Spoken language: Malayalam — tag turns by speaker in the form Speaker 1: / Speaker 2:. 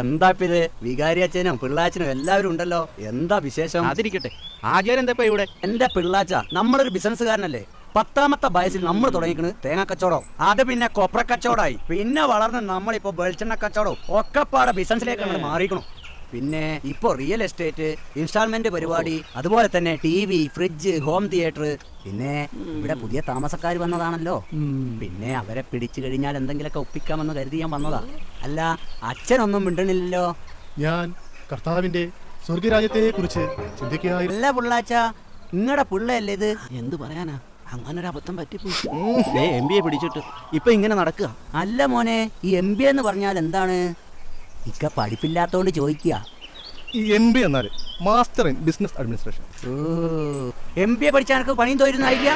Speaker 1: എന്താ ഇത് വികാരിയച്ഛനും പിള്ളാച്ചനും എല്ലാവരും ഉണ്ടല്ലോ. എന്താ വിശേഷം?
Speaker 2: അതിരിക്കട്ടെ, ആചാരം എന്താ ഇവിടെ?
Speaker 1: എന്റെ പിള്ളാച്ച നമ്മളൊരു ബിസിനസ്സുകാരനല്ലേ. 10ാമത്തെ വയസ്സിൽ നമ്മൾ തുടങ്ങിക്കണ് തേങ്ങ കച്ചവടം, അത് പിന്നെ കൊപ്ര കച്ചവടമായി, പിന്നെ വളർന്ന് നമ്മളിപ്പോ വെളിച്ചെണ്ണ കച്ചവടം ഒക്കെപ്പാടെ ബിസിനസ്സിലേക്ക് നമ്മൾ മാറിക്കണം. പിന്നെ ഇപ്പൊ റിയൽ എസ്റ്റേറ്റ്, ഇൻസ്റ്റാൾമെന്റ് പരിപാടി, അതുപോലെ തന്നെ TV, ഫ്രിഡ്ജ്, ഹോം തിയേറ്റർ. പിന്നെ ഇവിടെ പുതിയ താമസക്കാർ വന്നതാണല്ലോ. പിന്നെ അവരെ പിടിച്ചു കഴിഞ്ഞാൽ എന്തെങ്കിലുമൊക്കെ ഒപ്പിക്കാമെന്ന് കരുതി ഞാൻ വന്നതാ. അല്ല, അച്ഛനൊന്നും മിണ്ടണില്ലല്ലോ.
Speaker 3: ഞാൻ കർത്താവിന്റെ സ്വർഗരാജ്യത്തെ കുറിച്ച് ചിന്തിക്കുകയായിരുന്നു.
Speaker 1: അല്ല പിള്ളാച്ച, നിങ്ങളുടെ പിള്ളയല്ലേ ഇത്? എന്ത് പറയാനാ, അങ്ങനൊരു അബദ്ധം പറ്റിപ്പോയി.
Speaker 2: MBA പിടിച്ചിട്ട് ഇപ്പൊ ഇങ്ങനെ നടക്കുക.
Speaker 1: അല്ല മോനെ, ഈ MBA എന്ന് പറഞ്ഞാൽ എന്താണ്? ഇക്ക പഠിപ്പില്ലാത്തോണ്ട് ചോദിക്കുക.
Speaker 3: ഈ MBA എന്നാൽ master in business administration.
Speaker 1: MBA പഠിച്ചാൽ എനിക്ക് പണിയും തോരുന്ന ഐഡിയ.